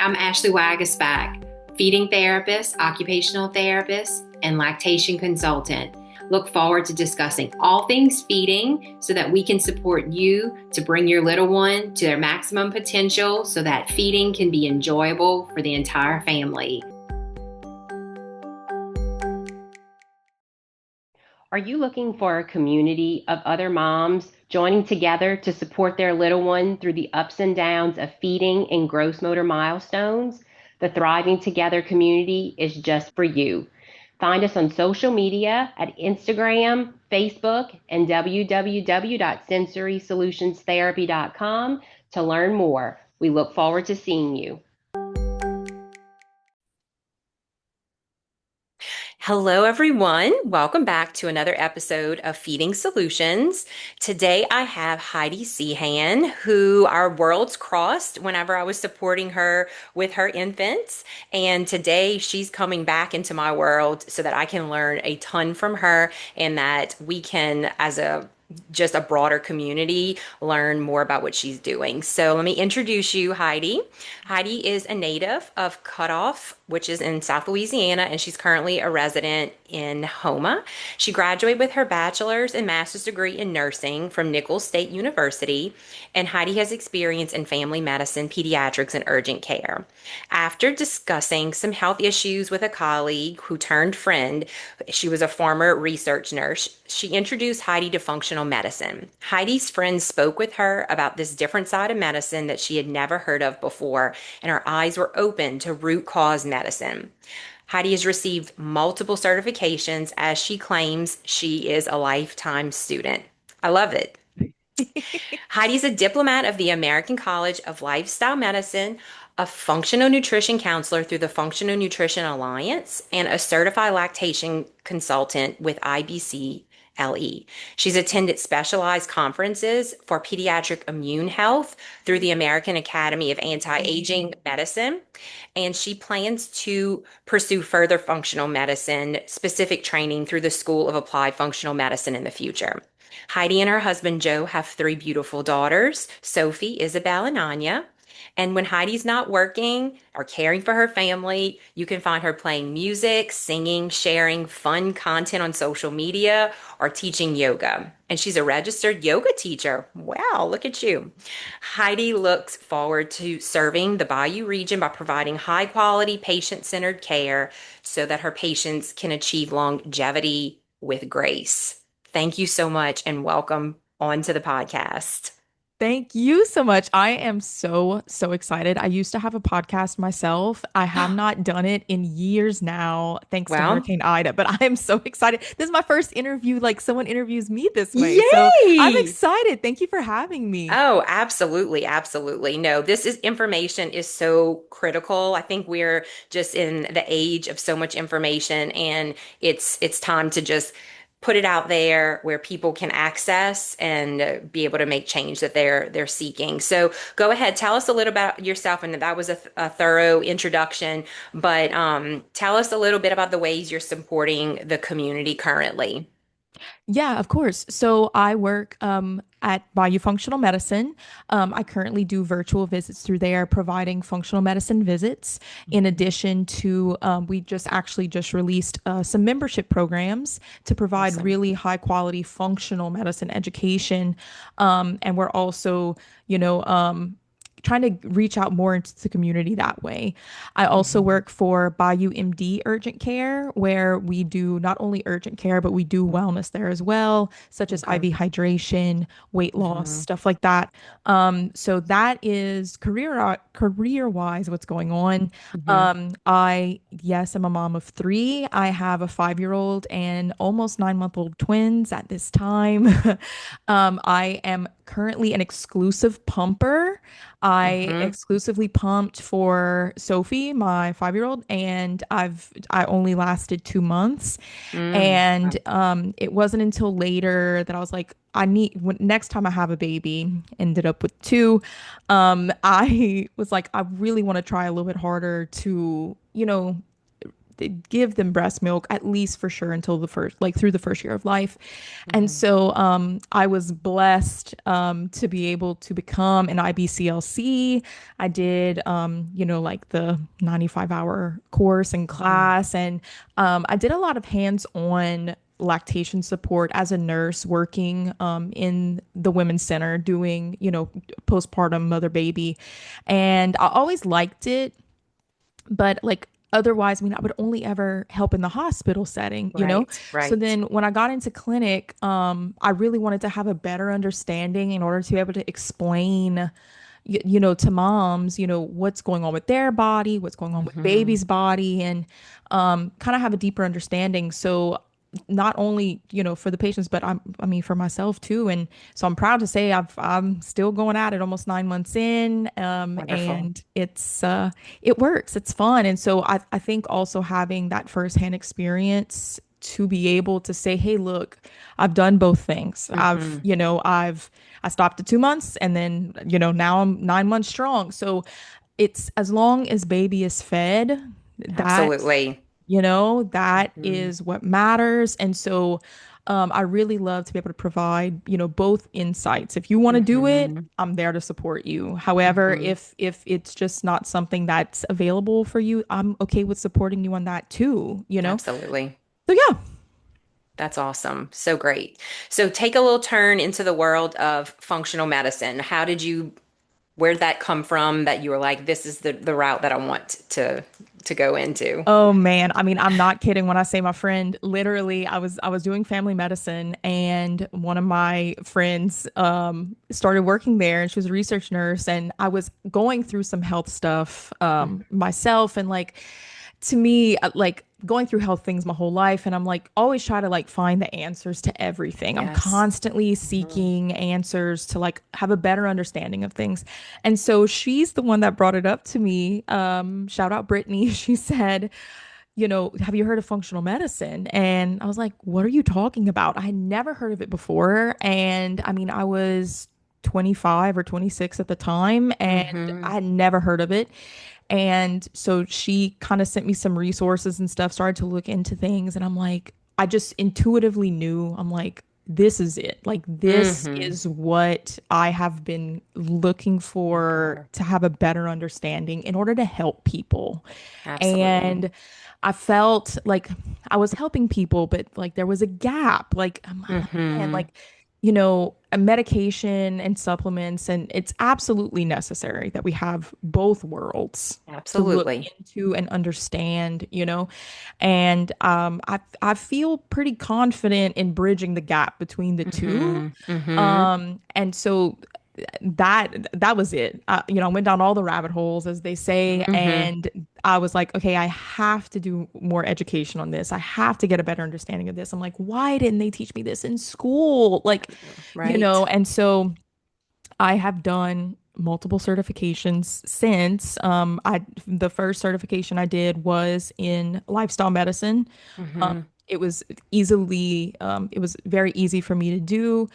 I'm Ashley Wagasback, feeding therapist, occupational therapist, and lactation consultant. Look forward to discussing all things feeding so that we can support you to bring your little one to their maximum potential so that feeding can be enjoyable for the entire family. Are you looking for a community of other moms joining together to support their little one through the ups and downs of feeding and gross motor milestones? The Thriving Together community is just for you. Find us on social media at Instagram, Facebook, and www.sensorysolutionsTherapy.com to learn more. We look forward to seeing you. Hello, everyone. Welcome back to another episode of Feeding Solutions. Today, I have Heidi Cehan, who our worlds crossed whenever I was supporting her with her infants. And today, she's coming back into my world so that I can learn a ton from her and that we can, as just a broader community, learn more about what she's doing. So let me introduce you, Heidi. Heidi is a native of Cutoff, which is in South Louisiana, and she's currently a resident in Houma. She graduated with her bachelor's and master's degree in nursing from Nichols State University, and Heidi has experience in family medicine, pediatrics, and urgent care. After discussing some health issues with a colleague who turned friend, she was a former research nurse, she introduced Heidi to functional medicine. Heidi's friends spoke with her about this different side of medicine that she had never heard of before, and her eyes were open to root cause medicine. Heidi has received multiple certifications as she claims she is a lifetime student. I love it. Heidi's a diplomat of the American College of Lifestyle Medicine, a functional nutrition counselor through the Functional Nutrition Alliance, and a certified lactation consultant with IBCLC. She's attended specialized conferences for pediatric immune health through the American Academy of Anti-Aging Medicine, and she plans to pursue further functional medicine specific training through the School of Applied Functional Medicine in the future. Heidi and her husband Joe have three beautiful daughters, Sophie, Isabel, and Anya. And when Heidi's not working or caring for her family, you can find her playing music, singing, sharing fun content on social media, or teaching yoga. And she's a registered yoga teacher. Wow, look at you. Heidi looks forward to serving the Bayou region by providing high quality, patient centered care so that her patients can achieve longevity with grace. Thank you so much and welcome onto the podcast. Thank you so much. I am so excited. I used to have a podcast myself. I have not done it in years now, thanks to Well, Hurricane Ida, but I am so excited. This is my first interview, like someone interviews me this way. So I'm yay! excited. Thank you for having me. Oh, absolutely, absolutely. No, this is information is so critical. I think we're just in the age of so much information and it's time to just put it out there where people can access and be able to make change that they're seeking. So go ahead, tell us a little about yourself. And that was a thorough introduction, but tell us a little bit about the ways you're supporting the community currently. Yeah, of course. So I work at Bayou Functional Medicine. I currently do virtual visits through there, providing functional medicine visits. In addition to, we just released some membership programs to provide Awesome. really high quality functional medicine education. And we're also, you know, trying to reach out more into the community that way. I also Mhm. work for Bayou MD Urgent Care, where we do not only urgent care, but we do wellness there as well, such as Okay. IV hydration, weight loss, Mhm. stuff like that. So that is career wise what's going on. Mhm. Yes, I'm a mom of three. I have a 5-year-old and almost 9-month-old twins at this time. I am currently an exclusive pumper. I Mhm. exclusively pumped for Sophie, my 5-year-old, and I only lasted 2 months. Mm. And it wasn't until later that I was like, next time I have a baby, ended up with two. I was like, I really want to try a little bit harder to, give them breast milk at least for sure until the first, like through the first year of life. And Mhm. so I was blessed to be able to become an IBCLC. I did, like the 95-hour course and Mhm. class, and I did a lot of hands-on lactation support as a nurse working in the women's center doing, postpartum mother baby. And I always liked it, but like otherwise, I mean, I would only ever help in the hospital setting. Right, So right. then when I got into clinic, I really wanted to have a better understanding in order to be able to explain, to moms, what's going on with their body, what's going on with Mhm. baby's body, and kind of have a deeper understanding. So not only, for the patients, but I mean, for myself too. And so I'm proud to say I'm still going at it almost 9 months in. Wonderful. And it works. It's fun. And so I think also having that firsthand experience to be able to say, hey, look, I've done both things. Mhm. I stopped at 2 months and then, now I'm 9 months strong. So it's as long as baby is fed, that Absolutely. that Mhm. is what matters. And so I really love to be able to provide, both insights. If you want to do it, Mhm. I'm there to support you. However, Mhm. if it's just not something that's available for you, I'm okay with supporting you on that too. Absolutely. So yeah. That's awesome. So great. So take a little turn into the world of functional medicine. Where did that come from that you were like, this is the route that I want to go into? Oh man, I mean, I'm not kidding when I say my friend, literally I was doing family medicine and one of my friends started working there and she was a research nurse and I was going through some health stuff Mhm. myself and like to me like going through health things my whole life and I'm like always try to like find the answers to everything. I'm Yes. constantly Mhm. seeking answers to like have a better understanding of things. And so she's the one that brought it up to me. Shout out Brittany. She said, have you heard of functional medicine? And I was like, what are you talking about? I had never heard of it before. And I mean, I was 25 or 26 at the time, and I Mhm. had never heard of it. And so she kind of sent me some resources and stuff, started to look into things. And I'm like, I just intuitively knew, I'm like, this is it. Like, this Mhm. is what I have been looking for Okay. to have a better understanding in order to help people. Absolutely. And I felt like I was helping people, but like there was a gap. Like I'm like, man, Mhm. like, a medication and supplements, and it's absolutely necessary that we have both worlds to look Absolutely. into and understand. And I feel pretty confident in bridging the gap between the two. Mhm. Mhm. And so that was it. I went down all the rabbit holes, as they say, Mhm. and I was like, okay, I have to do more education on this. I have to get a better understanding of this. I'm like, why didn't they teach me this in school? Like, Right. and so I have done multiple certifications since. The first certification I did was in lifestyle medicine. Um, Mhm. it was very easy for me to do.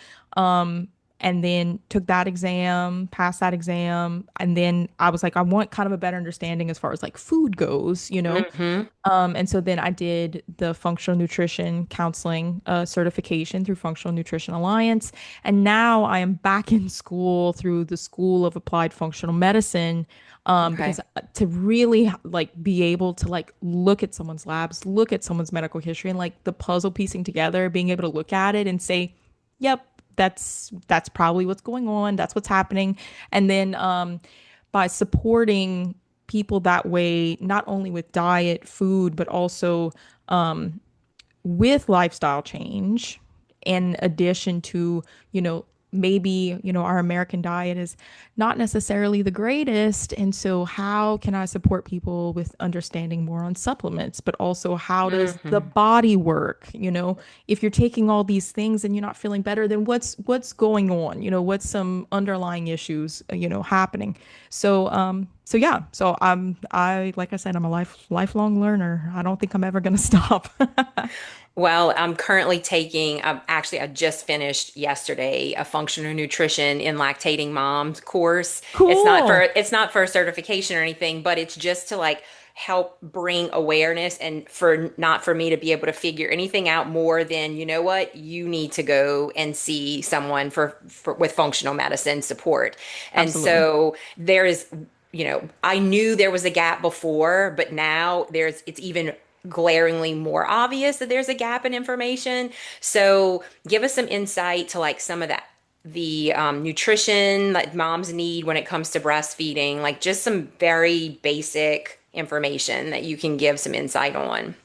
And then took that exam, passed that exam, and then I was like, I want kind of a better understanding as far as like food goes. Mhm. And so then I did the functional nutrition counseling certification through Functional Nutrition Alliance. And now I am back in school through the School of Applied Functional Medicine, because Okay. to really like be able to like look at someone's labs, look at someone's medical history and like the puzzle piecing together, being able to look at it and say, yep, that's probably what's going on. That's what's happening. And then by supporting people that way, not only with diet, food, but also with lifestyle change, in addition to, maybe, our American diet is not necessarily the greatest. And so, how can I support people with understanding more on supplements, but also how does the Mhm. body work? If you're taking all these things and you're not feeling better, then what's going on? What's some underlying issues, happening? So yeah, so like I said, I'm a lifelong learner. I don't think I'm ever gonna stop. Well, I'm currently taking, actually, I just finished yesterday a functional nutrition in lactating moms course. Cool. It's not for certification or anything, but it's just to like help bring awareness and for not for me to be able to figure anything out more than, you know what, you need to go and see someone for with functional medicine support. And Absolutely. so there is, I knew there was a gap before, but now it's even glaringly more obvious that there's a gap in information. So give us some insight to like some of that the nutrition that moms need when it comes to breastfeeding, like just some very basic information that you can give some insight on.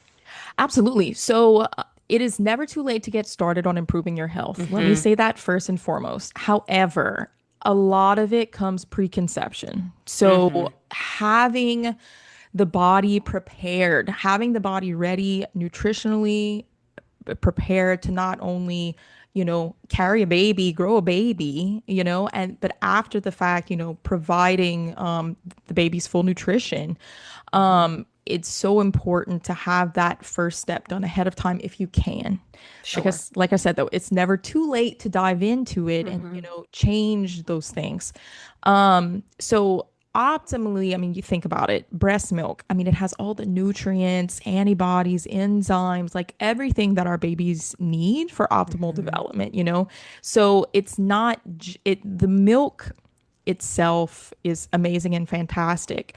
Absolutely. So it is never too late to get started on improving your health. Let me Hmm. say that first and foremost. However, a lot of it comes preconception. Hmm. So having the body prepared, having the body ready nutritionally prepared to not only carry a baby, grow a baby, and but after the fact, providing the baby's full nutrition. Hmm. It's so important to have that first step done ahead of time if you can. Sure. Like I said, though, it's never too late to dive into it and, Hmm. change those things. So optimally, I mean, you think about it, breast milk, I mean, it has all the nutrients, antibodies, enzymes, like everything that our babies need for optimal Hmm. development. So it's not, the milk itself is amazing and fantastic.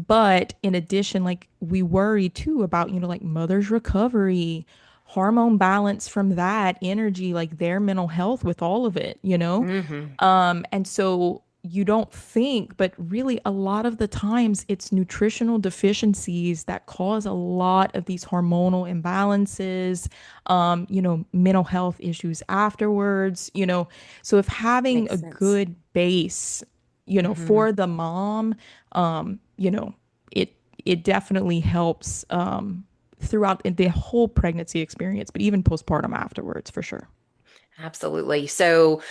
But in addition, like we worry too about, like mother's recovery, hormone balance from that, energy, like their mental health with all of it. Hmm. And so you don't think, but really a lot of the times it's nutritional deficiencies that cause a lot of these hormonal imbalances, mental health issues afterwards. So if having Makes a sense. good base, Hmm. for the mom, it it definitely helps throughout the whole pregnancy experience, but even postpartum afterwards for sure. Absolutely. So,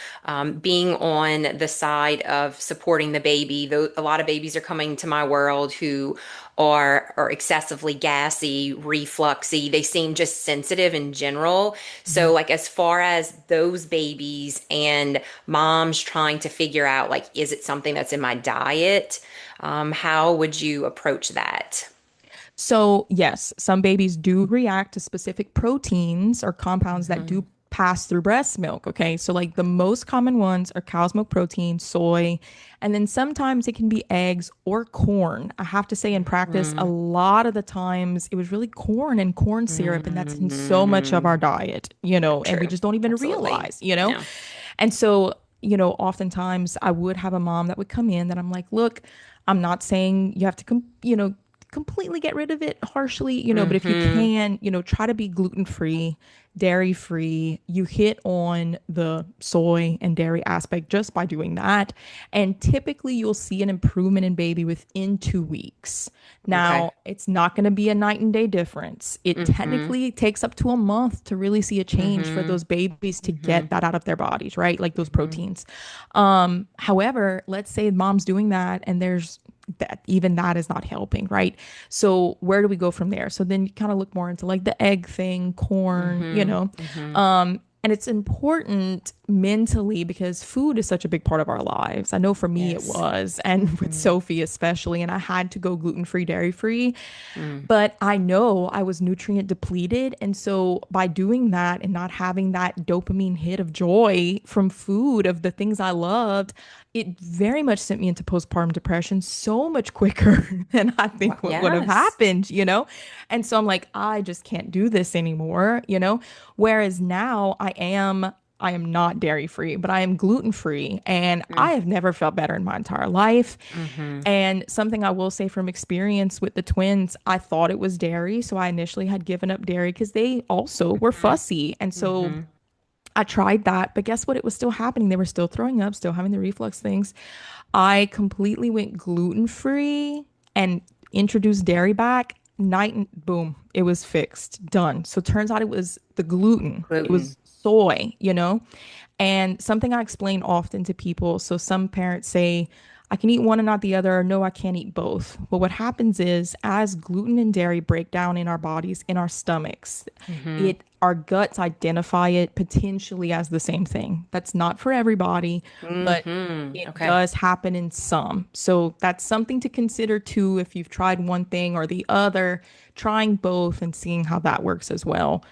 being on the side of supporting the baby, though a lot of babies are coming to my world who are excessively gassy, refluxy. They seem just sensitive in general. So, Mhm. like as far as those babies and moms trying to figure out, like, is it something that's in my diet? How would you approach that? So, yes, some babies do react to specific proteins or compounds that do Hmm. pass through breast milk. Okay. So, like the most common ones are cow's milk protein, soy, and then sometimes it can be eggs or corn. I have to say, in practice, a Hmm. lot of the times it was really corn and corn syrup, and that's in so much of our Hmm. diet, and we True. just don't even Absolutely. realize. Yeah. And so, oftentimes I would have a mom that would come in that I'm like, look, I'm not saying you have to completely get rid of it harshly, but if you Hmm. can, try to be gluten free, dairy free. You hit on the soy and dairy aspect just by doing that. And typically you'll see an improvement in baby within 2 weeks. Okay. Now, it's not going to be a night and day difference. It Mm-hmm. technically takes up to a month to really see a change for Mm-hmm. those babies to Mm-hmm. get that out of their bodies, right? Like those Mm-hmm. proteins. However, let's say mom's doing that and there's that even that is not helping, right? So where do we go from there? So then you kind of look more into like the egg thing, corn, Mm-hmm. Mm-hmm. and it's important mentally because food is such a big part of our lives. I know for me it Yes. was, and with Mm-hmm. Sophie especially, and I had to go gluten free, dairy free. Mm. But I know I was nutrient depleted. And so by doing that and not having that dopamine hit of joy from food, of the things I loved, it very much sent me into postpartum depression so much quicker than I think what would have Yes. happened. And so I'm like, I just can't do this anymore. Whereas now I am not dairy free, but I am gluten free and I have never felt better in my entire life. Mm-hmm. And something I will say from experience with the twins, I thought it was dairy. So I initially had given up dairy because they also were fussy. And so Mm-hmm. I tried that, but guess what? It was still happening. They were still throwing up, still having the reflux things. I completely went gluten free and introduced dairy back. Night and boom, it was fixed, done. So turns out it was the gluten, it Gluten. was soy. And something I explain often to people. So some parents say, I can eat one and not the other, or no, I can't eat both. But what happens is, as gluten and dairy break down in our bodies, in our stomachs, Mm-hmm. it our guts identify it potentially as the same thing. That's not for everybody, but Mm-hmm. it Okay. does happen in some. So that's something to consider too if you've tried one thing or the other. Trying both and seeing how that works as well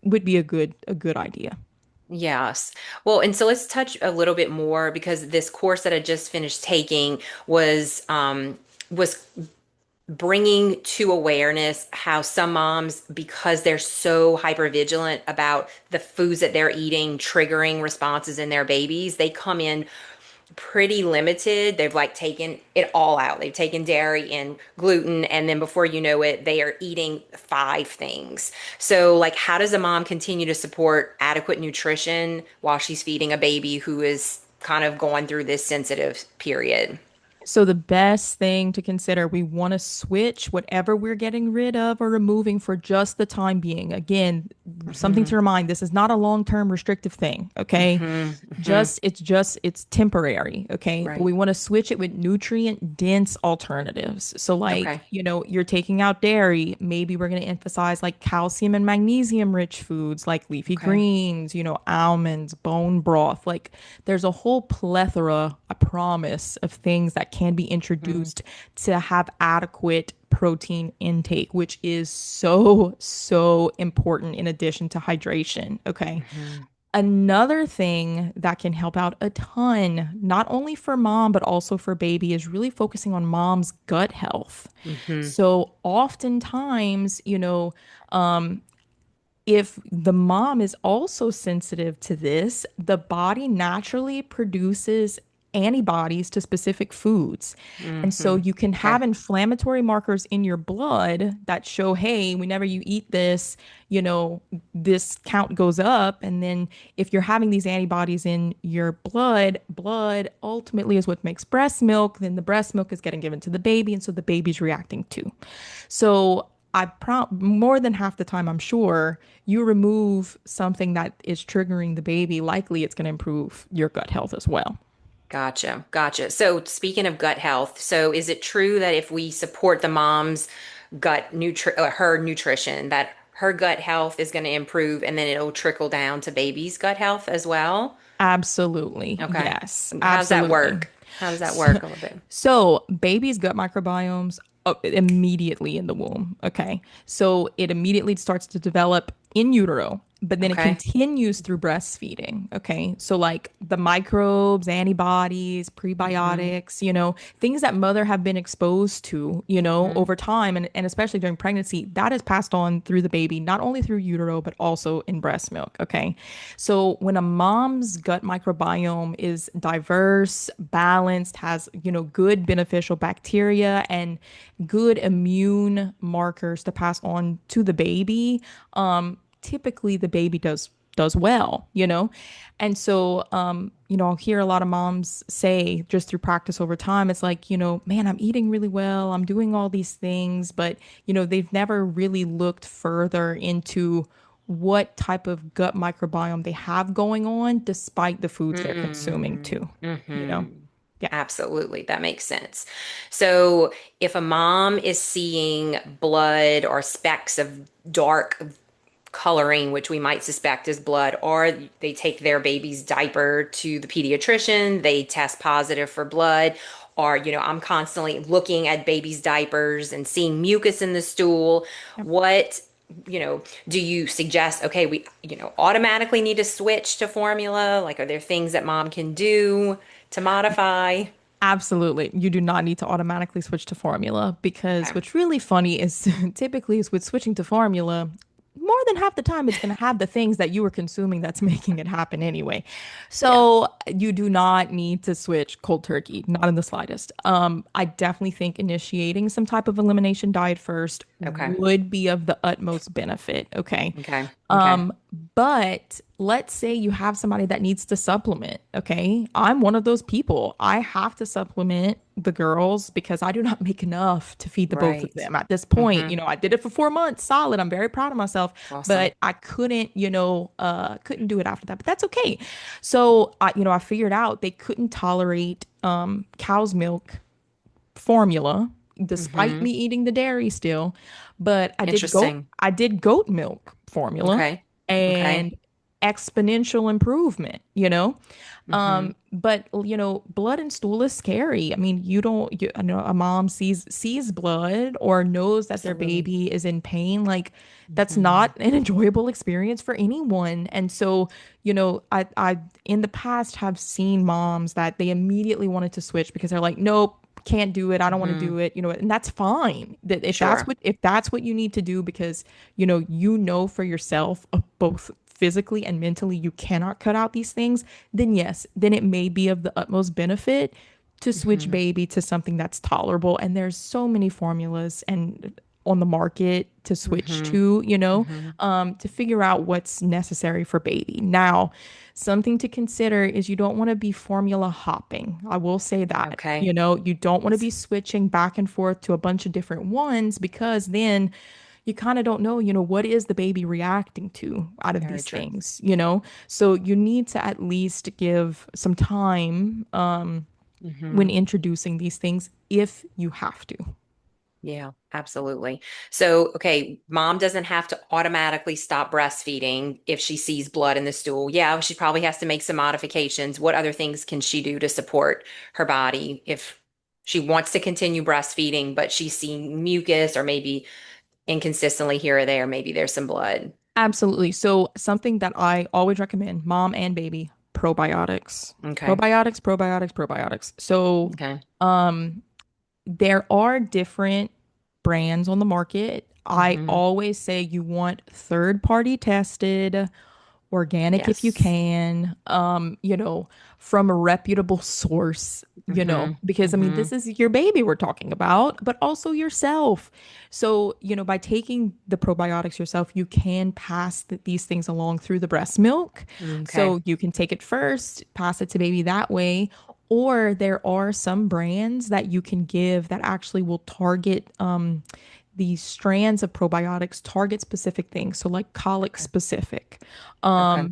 would be a good idea. Yes. Well, and so let's touch a little bit more because this course that I just finished taking was bringing to awareness how some moms, because they're so hyper vigilant about the foods that they're eating, triggering responses in their babies, they come in pretty limited. They've like taken it all out. They've taken dairy and gluten, and then before you know it, they are eating five things. So, like, how does a mom continue to support adequate nutrition while she's feeding a baby who is kind of going through this sensitive period? So the best thing to consider, we want to switch whatever we're getting rid of or removing for just the time being. Again, something Hmm. to remind, this is not a long-term restrictive thing, okay? Hmm. Hmm. It's temporary, okay? But Right. we want to switch it with nutrient dense alternatives. So like, Okay. you're taking out dairy, maybe we're going to emphasize like calcium and magnesium rich foods like leafy Okay. greens, almonds, bone broth. Like there's a whole plethora, I promise, of things that can be Hmm. introduced to have adequate protein intake, which is so, so important in addition to hydration. Okay. Hmm. Another thing that can help out a ton, not only for mom, but also for baby, is really focusing on mom's gut health. Hmm. So oftentimes, if the mom is also sensitive to this, the body naturally produces antibodies to specific foods. And so Hmm. you can Okay. have inflammatory markers in your blood that show, hey, whenever you eat this, you know, this count goes up. And then if you're having these antibodies in your blood ultimately is what makes breast milk. Then the breast milk is getting given to the baby. And so the baby's reacting too. So more than half the time, I'm sure you remove something that is triggering the baby, likely it's going to improve your gut health as well. Gotcha. Gotcha. So speaking of gut health, so is it true that if we support the mom's her nutrition, that her gut health is going to improve and then it'll trickle down to baby's gut health as well? Absolutely. Okay. Yes, How does that absolutely. work? How does that So, work a little bit? so baby's gut microbiomes immediately in the womb. Okay. So it immediately starts to develop in utero, but then it Okay. continues through breastfeeding. Okay. So like the microbes, antibodies, Hmm. prebiotics, things that mother have been exposed to, Hmm. over time and especially during pregnancy, that is passed on through the baby, not only through utero, but also in breast milk. Okay. So when a mom's gut microbiome is diverse, balanced, has, good beneficial bacteria and good immune markers to pass on to the baby, typically the baby does well. And so I'll hear a lot of moms say just through practice over time, it's like, man, I'm eating really well, I'm doing all these things, but they've never really looked further into what type of gut microbiome they have going on despite the foods they're consuming Mm-hmm. too, you know? Mm-hmm. Yeah. Absolutely. That makes sense. So if a mom is seeing blood or specks of dark coloring, which we might suspect is blood, or they take their baby's diaper to the pediatrician, they test positive for blood, or, I'm constantly looking at baby's diapers and seeing mucus in the stool. Yep. What, do you suggest, okay, we, automatically need to switch to formula? Like, are there things that mom can do to modify? Absolutely. You do not need to automatically switch to formula because Okay. what's really funny is typically is with switching to formula, more than half the time it's going to have the things that you were consuming that's making it happen anyway. Yeah. So you do not need to switch cold turkey, not in the slightest. I definitely think initiating some type of elimination diet first Okay. would be of the utmost benefit. Okay. Okay. Okay. But let's say you have somebody that needs to supplement. Okay. I'm one of those people. I have to supplement the girls because I do not make enough to feed the both of Right. them at this point. Mm-hmm. I did it for 4 months solid. I'm very proud of myself, Awesome. but I couldn't, couldn't do it after that. But that's okay. So I figured out they couldn't tolerate cow's milk formula despite Mm-hmm. me eating the dairy still. But Interesting. I did goat milk formula Okay. Okay. and exponential improvement, Mm-hmm. but blood and stool is scary. I mean, I know a mom sees blood or knows that their Absolutely. baby is in pain. Like that's Mm-hmm. not an enjoyable experience for anyone. And so, I in the past have seen moms that they immediately wanted to switch because they're like, nope, can't do it. I don't want to Mm-hmm. do it, and that's fine. That Sure. if that's what you need to do because for yourself, both physically and mentally, you cannot cut out these things, then yes, then it may be of the utmost benefit to switch Mm-hmm. baby to something that's tolerable. And there's so many formulas and on the market to switch Mm-hmm. to, Mm-hmm. to figure out what's necessary for baby. Now, something to consider is you don't want to be formula hopping. I will say that. Okay. You don't want to be switching back and forth to a bunch of different ones because then you kind of don't know, what is the baby reacting to out of Very these true. things. So you need to at least give some time when Mm-hmm. introducing these things if you have to. Yeah, absolutely. So, okay, mom doesn't have to automatically stop breastfeeding if she sees blood in the stool. Yeah, she probably has to make some modifications. What other things can she do to support her body if she wants to continue breastfeeding, but she's seeing mucus or maybe inconsistently here or there, maybe there's some blood. Absolutely. So something that I always recommend, mom and baby, probiotics. Okay. Probiotics, probiotics, probiotics. So Okay. um there are different brands on the market. I Hmm. always say you want third party tested, organic if you Yes. can, from a reputable source, Hmm. because I mean, Hmm. this is your baby we're talking about, but also yourself. So, by taking the probiotics yourself, you can pass these things along through the breast milk. Okay. So you can take it first, pass it to baby that way. Or there are some brands that you can give that actually will target these strands of probiotics target specific things. So like colic Okay. specific. Okay.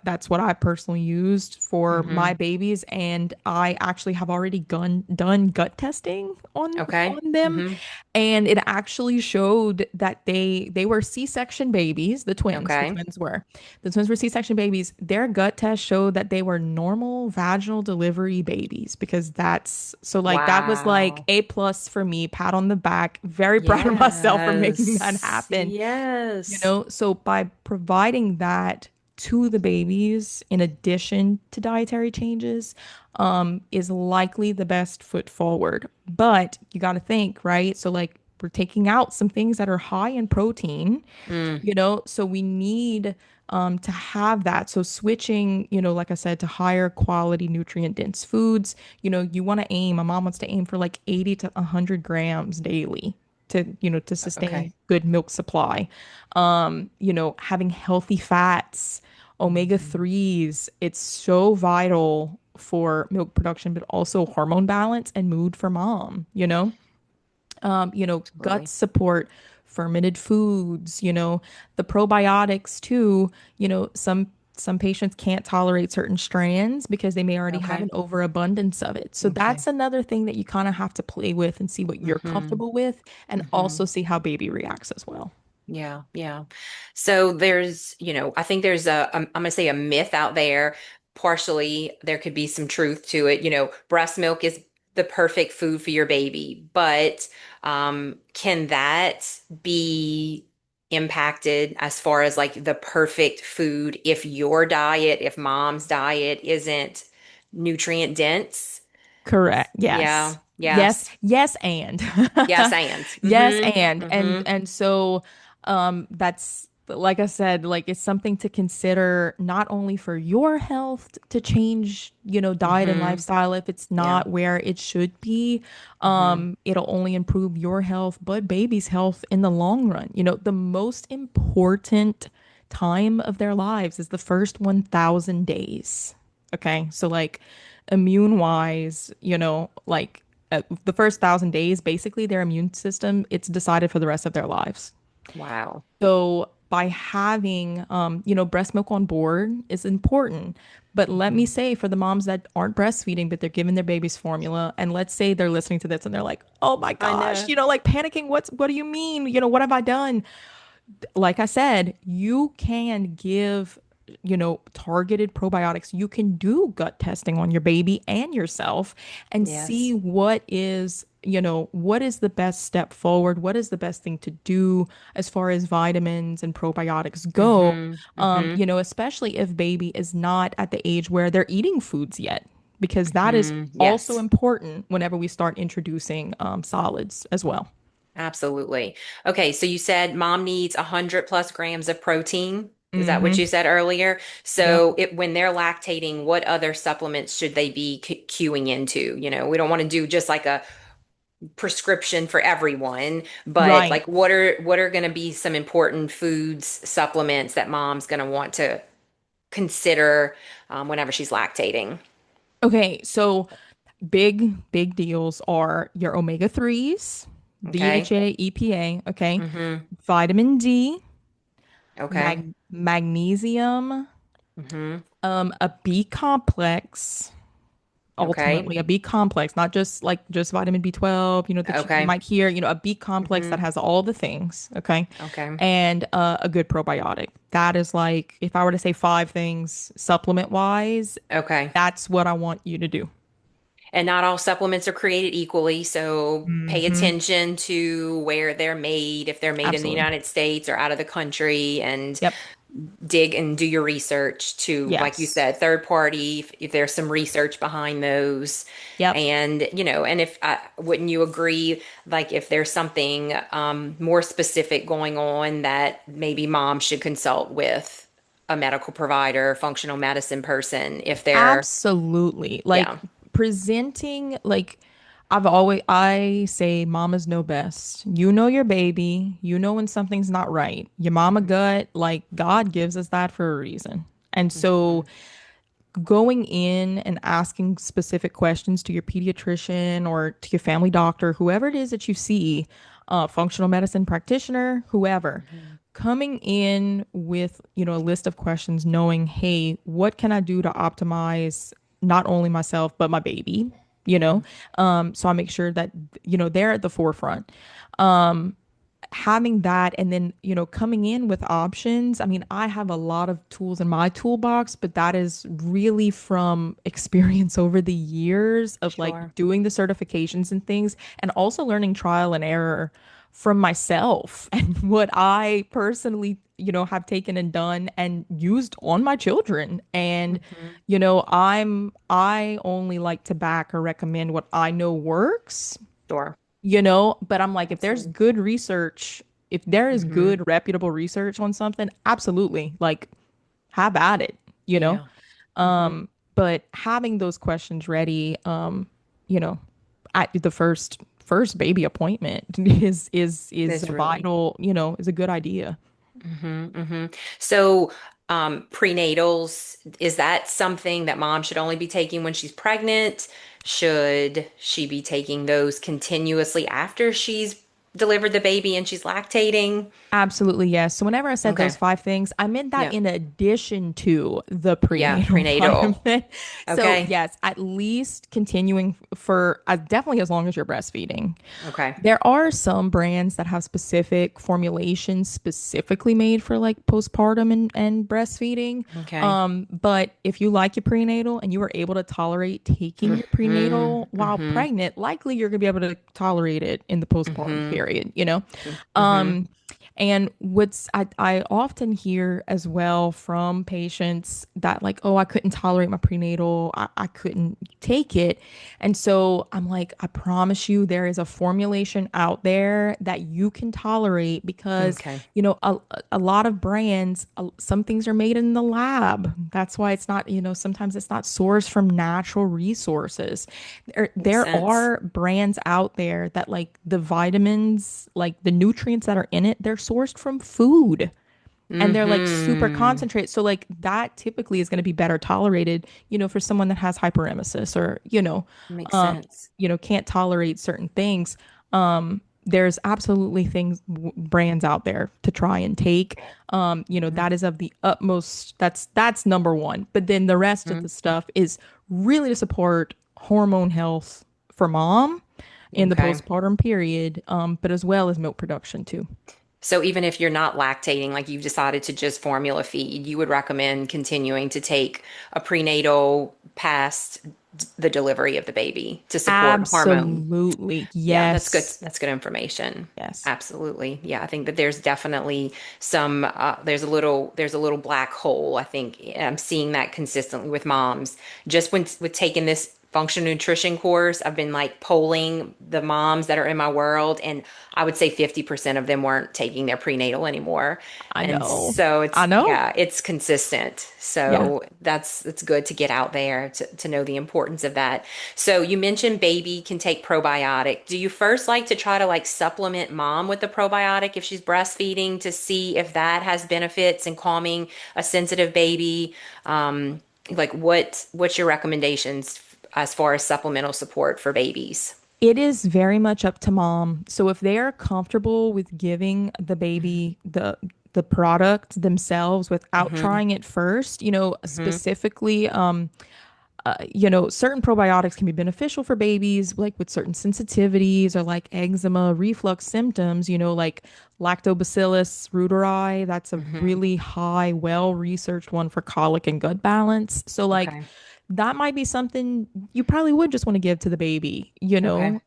That's what I personally used for my Hmm. babies, and I actually have already done gut testing Okay. on them, Hmm. and it actually showed that they were C-section babies, Okay. the twins were C-section babies. Their gut test showed that they were normal vaginal delivery babies because that's so like that was like Wow. A+ for me, pat on the back, very proud of myself for making that Yes. happen. Yes. So by providing that to the babies in addition to dietary changes, is likely the best foot forward. But you got to think, right? So like we're taking out some things that are high in protein, Mm, so we need to have that. So switching, like I said, to higher quality nutrient dense foods, you want to aim, my mom wants to aim for like 80 to 100 grams daily to sustain okay. good milk supply. Having healthy fats, omega Mhm. 3s, it's so vital for milk production, but also hormone balance and mood for mom. Gut Absolutely. support, fermented foods, the probiotics too, some patients can't tolerate certain strands because they may already have Okay. an overabundance of it. So Okay. that's another thing that you kind of have to play with and see what you're Hmm. comfortable with and Hmm. also see how baby reacts as well. Yeah, yeah. So there's, I think there's I'm gonna say a myth out there. Partially, there could be some truth to it. Breast milk is the perfect food for your baby, but can that be impacted as far as like the perfect food if mom's diet isn't nutrient dense? Correct. Yeah, Yes. Yes. yes, Yes, and yes, and. yes, Mm-hmm. and so that's like I said, like it's something to consider not only for your health to change, diet and Mm-hmm. lifestyle if it's Yeah. not where it should be. Mm-hmm. It'll only improve your health, but baby's health in the long run. The most important time of their lives is the first 1,000 days. Okay. So, like, immune wise, the first 1,000 days, basically their immune system, it's decided for the rest of their lives. Wow. So by having, breast milk on board is important. But let me Hmm. say for the moms that aren't breastfeeding, but they're giving their babies formula, and let's say they're listening to this and they're like, oh my I gosh, know. like panicking. What do you mean? What have I done? Like I said, you can give, targeted probiotics. You can do gut testing on your baby and yourself and see Yes. what is the best step forward? What is the best thing to do as far as vitamins and probiotics go? Hmm. Hmm. Especially if baby is not at the age where they're eating foods yet, because that is Hmm. also Yes. important whenever we start introducing solids as well. Absolutely. Okay, so you said mom needs 100 plus grams of protein. Is that what Mm-hmm. you said earlier? Yep. So when they're lactating, what other supplements should they be queuing into? We don't want to do just like a prescription for everyone, but Right. like what are going to be some important foods, supplements that mom's going to want to consider whenever she's lactating? Okay, so big deals are your omega 3s, Okay. DHA, EPA, okay? Mm-hmm. Vitamin D, Okay. magnesium, Mm-hmm. a B complex, Okay. ultimately a B complex, not just vitamin B12, that you Okay. might hear, a B complex that Mm-hmm. has all the things, okay? Okay. And a good probiotic. That is like, if I were to say five things supplement wise, Okay. that's what I want you to do. And not all supplements are created equally, so pay Hmm. attention to where they're made, if they're made in the Absolutely. United States or out of the country, and Yep. dig and do your research to, like you Yes. said, third party, if there's some research behind those. Yep. And if wouldn't you agree, like if there's something more specific going on that maybe mom should consult with a medical provider, functional medicine person, if they're, Absolutely. Like yeah. presenting, like I say mamas know best. You know your baby, you know when something's not right. Your mama gut, like God gives us that for a reason. And so Mhm. going in and asking specific questions to your pediatrician or to your family doctor, whoever it is that you see, functional medicine practitioner, whoever, Mhm. coming in with, a list of questions, knowing, hey, what can I do to optimize not only myself, but my baby, you know? Mhm. So I make sure that, they're at the forefront. Having that and then coming in with options. I mean, I have a lot of tools in my toolbox, but that is really from experience over the years of like Sure. doing the certifications and things, and also learning trial and error from myself and what I personally have taken and done and used on my children. And Mhm. I only like to back or recommend what I know works, Sure. but I'm like, if there's Absolutely. good research, if there is Hmm. good reputable research on something, absolutely, like, have at it, you know. Yeah. Hmm. But having those questions ready, you know, at the first baby appointment is That's a really. vital, is a good idea. Hmm. Hmm. So, prenatals, is that something that mom should only be taking when she's pregnant? Should she be taking those continuously after she's delivered the baby and she's lactating? Absolutely, yes. So whenever I said those Okay. five things, I meant that Yeah. in addition to the Yeah. prenatal Prenatal. vitamin. So Okay. yes, at least continuing for definitely as long as you're breastfeeding. Okay. There are some brands that have specific formulations specifically made for like postpartum and breastfeeding. Okay. But if you like your prenatal and you are able to tolerate taking your Hmm. prenatal while Hmm. pregnant, likely you're gonna be able to tolerate it in the postpartum Hmm. period. Hmm. Um, and I often hear as well from patients that like, oh, I couldn't tolerate my prenatal. I couldn't take it. And so I'm like, I promise you there is a formulation out there that you can tolerate because, Okay. a lot of brands, some things are made in the lab. That's why it's not, sometimes it's not sourced from natural resources. Makes There sense. are brands out there that like the vitamins, like the nutrients that are in it, they're sourced from food. and they're like super Mm-hmm. concentrated. So like that typically is going to be better tolerated, for someone that has hyperemesis or, Makes um, sense. can't tolerate certain things. There's absolutely brands out there to try and take. Mm-hmm. That is of the utmost, that's number one. But then the rest of the stuff is really to support hormone health for mom in the Okay. postpartum period, but as well as milk production too. So even if you're not lactating, like you've decided to just formula feed, you would recommend continuing to take a prenatal past the delivery of the baby to support hormone. Absolutely. Yeah, that's good. Yes. That's good information. Yes. Absolutely. Yeah, I think that there's definitely some there's a little black hole. I think I'm seeing that consistently with moms. Just when with taking this functional nutrition course, I've been like polling the moms that are in my world, and I would say 50% of them weren't taking their prenatal anymore. I And know. so I it's know. yeah, it's consistent. Yeah. So it's good to get out there to know the importance of that. So you mentioned baby can take probiotic. Do you first like to try to like supplement mom with the probiotic if she's breastfeeding to see if that has benefits in calming a sensitive baby? Like what's your recommendations as far as supplemental support for babies? It is very much up to mom. So if they are comfortable with giving the Hmm. baby the product themselves without Hmm. trying it first, Hmm. specifically, certain probiotics can be beneficial for babies, like with certain sensitivities or like eczema, reflux symptoms, like Lactobacillus reuteri. That's a Hmm. really high, well-researched one for colic and gut balance. So like Okay. that might be something you probably would just want to give to the baby, Okay.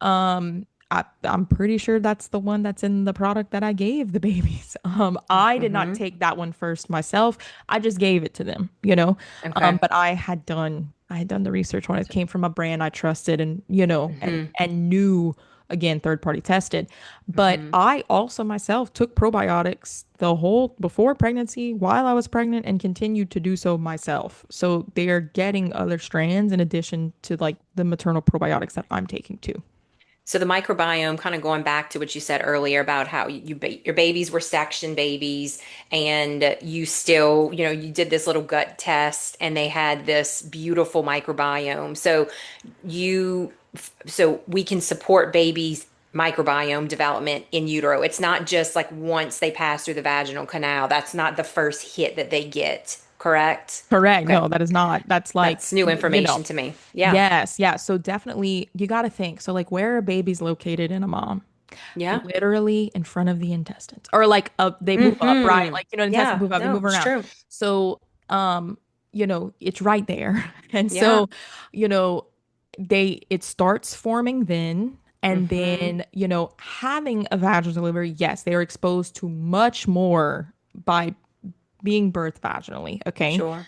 I'm pretty sure that's the one that's in the product that I gave the babies. I did not Hmm. take that one first myself. I just gave it to them, Okay. but I had done the research when it came from a brand I trusted and, Hmm. and knew, again, third party tested. But Hmm. I also myself took probiotics the whole before pregnancy, while I was pregnant, and continued to do so myself. So they are getting other strands in addition to like the maternal probiotics that I'm taking too. So the microbiome, kind of going back to what you said earlier about how your babies were section babies, and you still, you did this little gut test, and they had this beautiful microbiome. You, so we can support babies' microbiome development in utero. It's not just like once they pass through the vaginal canal. That's not the first hit that they get. Correct? Correct. Okay, No, that is not. That's like, that's new information to me. Yeah. yes, yeah. So definitely you got to think. So like where are babies located in a mom? Yeah. Literally in front of the intestines. Or like they move up, right? Mm-hmm. Like, intestines Yeah. move up, they No, move it's around. true. So, it's right there. And Yeah. so, you know, it starts forming then. And Mm-hmm. then, having a vaginal delivery, yes, they are exposed to much more by being birthed vaginally. Okay. Sure.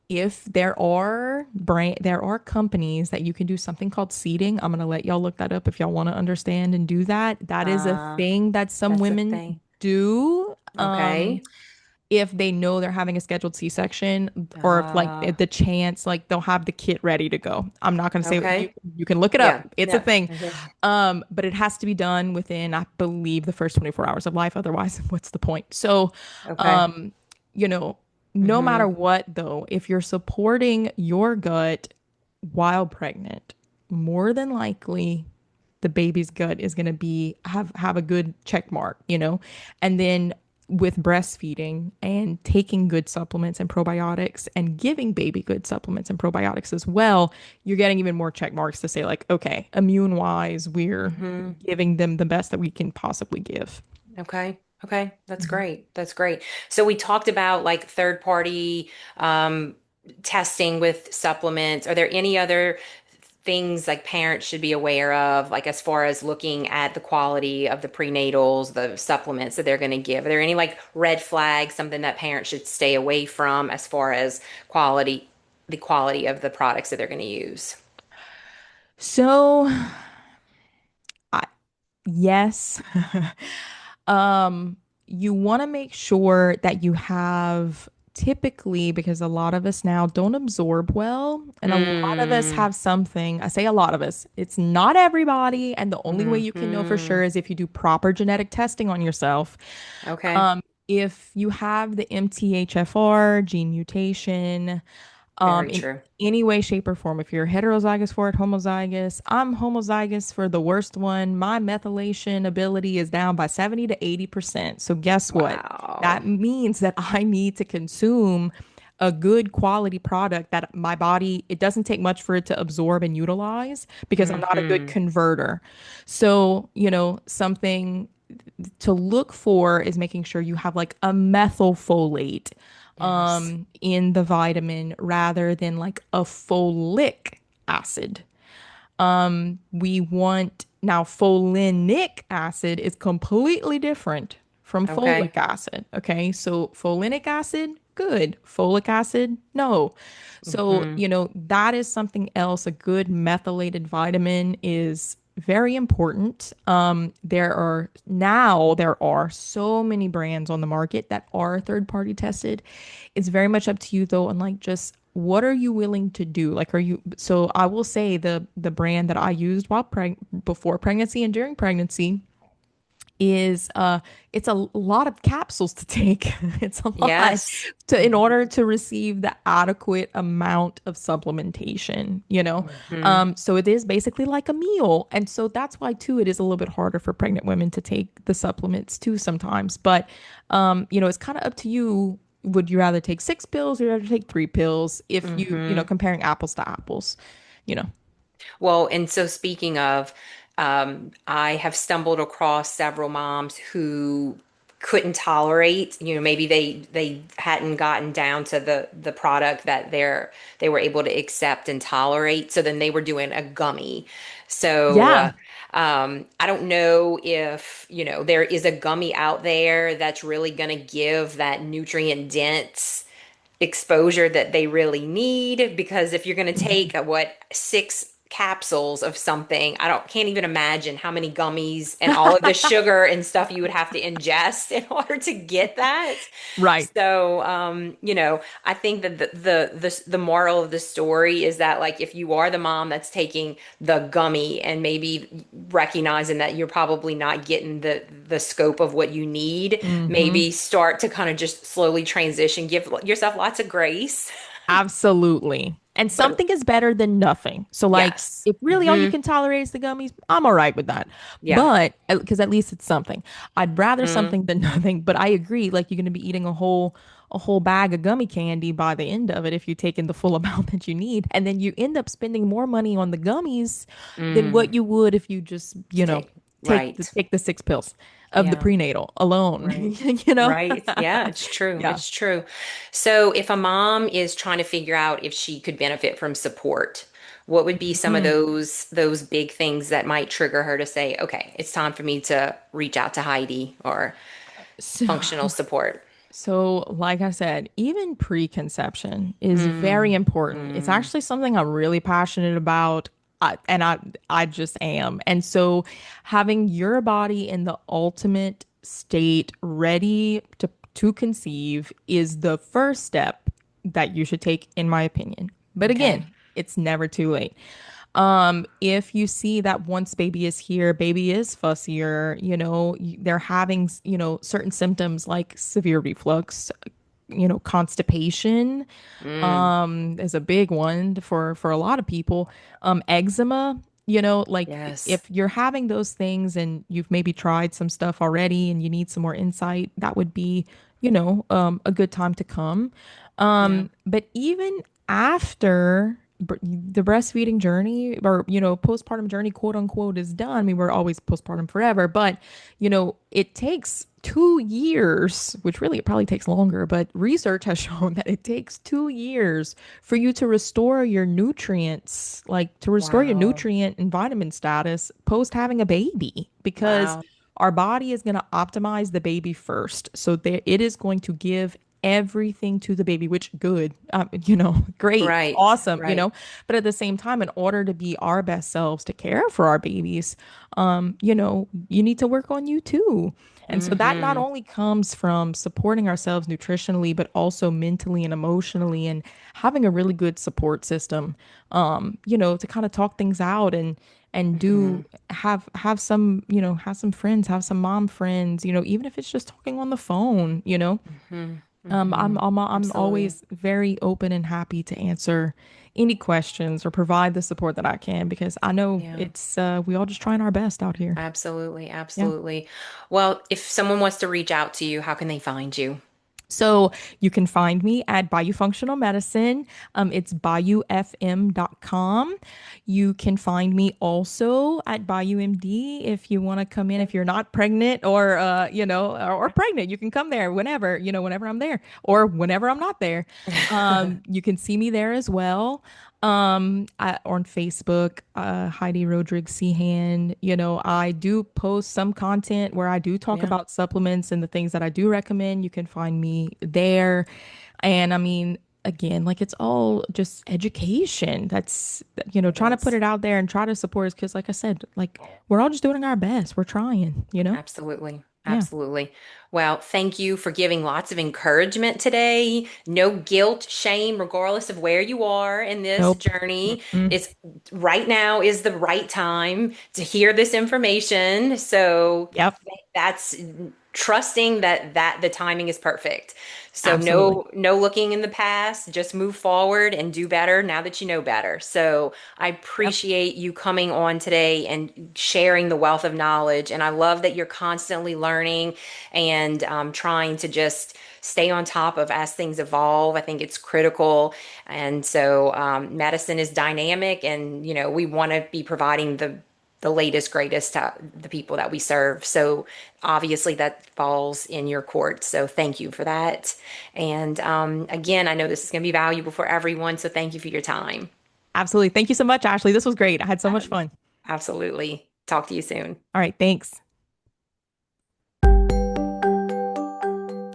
If there are companies that you can do something called seeding. I'm gonna let y'all look that up if y'all want to understand and do that. That is a Uh, thing that some that's the women thing. do. Okay. If they know they're having a scheduled C-section, or if like Uh, the chance, like they'll have the kit ready to go. I'm not gonna say what you okay. you can look it up. Yeah. It's a Yeah. thing. Okay. But it has to be done within, I believe, the first 24 hours of life. Otherwise, what's the point? So, Okay. um, you know, no matter Mm-hmm. what, though, if you're supporting your gut while pregnant, more than likely the baby's gut is going to be have a good check mark, and then with breastfeeding and taking good supplements and probiotics and giving baby good supplements and probiotics as well, you're getting even more check marks to say like, okay, immune wise, we're Mm-hmm. giving them the best that we can possibly give. Okay. Okay. That's Mhm. great. That's great. So we talked about like third party um, testing with supplements. Are there any other things like parents should be aware of, like as far as looking at the quality of the prenatals, the supplements that they're going to give? Are there any like red flags, something that parents should stay away from as far as quality, the quality of the products that they're going to use? So, I, yes. Um, you want to make sure that you have, typically, because a lot of us now don't absorb well, and a lot of us Mm, have something. I say a lot of us, it's not everybody, and the only way you can know for hmm. sure is if you do proper genetic testing on yourself. Okay. if you have the MTHFR gene mutation, Very in true. any way, shape, or form, if you're heterozygous for it, homozygous, I'm homozygous for the worst one. My methylation ability is down by 70 to 80%. So guess what? Wow. That means that I need to consume a good quality product that my body, it doesn't take much for it to absorb and utilize because I'm not a good Hmm. converter. So, something to look for is making sure you have like a methylfolate Yes. in the vitamin rather than like a folic acid. We want now folinic acid is completely different from Okay. folic acid. Okay. So folinic acid, good. Folic acid, no. So, Hmm. that is something else. A good methylated vitamin is very important. There are so many brands on the market that are third party tested. It's very much up to you though, and like just what are you willing to do? Like, so I will say the brand that I used before pregnancy and during pregnancy is it's a lot of capsules to take. It's a lot Yes. to in order to receive the adequate amount of supplementation. Hmm. So it is basically like a meal. And so that's why too it is a little bit harder for pregnant women to take the supplements too sometimes. But it's kind of up to you. Would you rather take 6 pills or you rather take 3 pills if Hmm. comparing apples to apples, you know? Well, and so speaking of, I have stumbled across several moms who couldn't tolerate, maybe they hadn't gotten down to the product that they were able to accept and tolerate. So then they were doing a gummy. So Yeah. I don't know if, there is a gummy out there that's really going to give that nutrient dense exposure that they really need, because if you're going to take what 6 capsules of something, I don't can't even imagine how many gummies and all of the sugar and stuff you would have to ingest in order to get that. Right. So I think that the moral of the story is that, like, if you are the mom that's taking the gummy and maybe recognizing that you're probably not getting the scope of what you need, Hmm. maybe start to kind of just slowly transition, give yourself lots of grace. Absolutely. And But something is better than nothing. So, like, yes. if really all you Hmm. can tolerate is the gummies, I'm all right with that. Yeah. But because at least it's something. I'd rather Hmm. something than nothing. But I agree. Like, you're going to be eating a whole bag of gummy candy by the end of it if you're taking the full amount that you need, and then you end up spending more money on the gummies than what Mm. you would if you just Take take the right. take the 6 pills of the Yeah. prenatal alone. Right. you know Right. Yeah, it's true. Yeah. It's true. So if a mom is trying to figure out if she could benefit from support, what would be some of Mm. those big things that might trigger her to say, okay, it's time for me to reach out to Heidi or So, functional support? So, like I said, even preconception is very Mm. important. It's Mm. actually something I'm really passionate about, and I just am. And so, having your body in the ultimate state, ready to conceive, is the first step that you should take, in my opinion. But Okay. again, it's never too late. If you see that once baby is here, baby is fussier, they're having, certain symptoms like severe reflux, constipation, Mm. is a big one for a lot of people. Eczema, like Yes. if you're having those things and you've maybe tried some stuff already and you need some more insight, that would be, a good time to come. Yeah. But even after the breastfeeding journey or postpartum journey, quote unquote, is done. I mean, we're always postpartum forever, but it takes 2 years, which really it probably takes longer, but research has shown that it takes 2 years for you to restore your nutrients, like to restore your Wow. nutrient and vitamin status post having a baby, because Wow. our body is going to optimize the baby first. So there, it is going to give everything to the baby, which good, great, Right. awesome, Right. but at the same time, in order to be our best selves to care for our babies, you need to work on you too. And so that not Mm-hmm. only comes from supporting ourselves nutritionally, but also mentally and emotionally and having a really good support system, to kind of talk things out and do have some, have some friends, have some mom friends, even if it's just talking on the phone, I'm Absolutely. always very open and happy to answer any questions or provide the support that I can, because I know Yeah. it's we all just trying our best out here. Absolutely. Yeah. Absolutely. Well, if someone wants to reach out to you, how can they find you? So you can find me at Bayou Functional Medicine. It's bayufm.com. You can find me also at Bayou MD if you want to come in. If you're not pregnant or or pregnant, you can come there whenever, whenever I'm there or whenever I'm not there. You can see me there as well. On Facebook, Heidi Rodrigue Cehan. I do post some content where I do talk Yeah. about supplements and the things that I do recommend. You can find me there. And I mean, again, like, it's all just education. That's, It trying to put is. it out there and try to support us, because like I said, like, we're all just doing our best. We're trying. Absolutely. Yeah. Absolutely. Well, thank you for giving lots of encouragement today. No guilt, shame, regardless of where you are in this Nope. journey. Mm-mm. It's right now is the right time to hear this information. So Yep. that's trusting that the timing is perfect. So Absolutely. no looking in the past, just move forward and do better now that you know better. So I Yep. appreciate you coming on today and sharing the wealth of knowledge. And I love that you're constantly learning and trying to just stay on top of as things evolve. I think it's critical. And so medicine is dynamic, and we want to be providing the latest, greatest to the people that we serve. So obviously that falls in your court. So thank you for that. And again, I know this is going to be valuable for everyone. So thank you for your time. Absolutely. Thank you so much, Ashley. This was great. I had so much fun. Absolutely. Talk to you soon. All right. Thanks.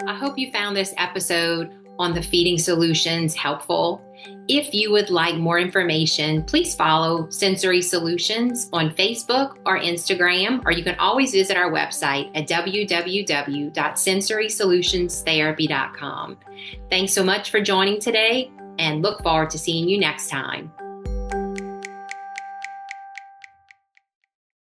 I hope you found this episode on the feeding solutions helpful. If you would like more information, please follow Sensory Solutions on Facebook or Instagram, or you can always visit our website at www.sensorysolutionsTherapy.com. Thanks so much for joining today, and look forward to seeing you next time.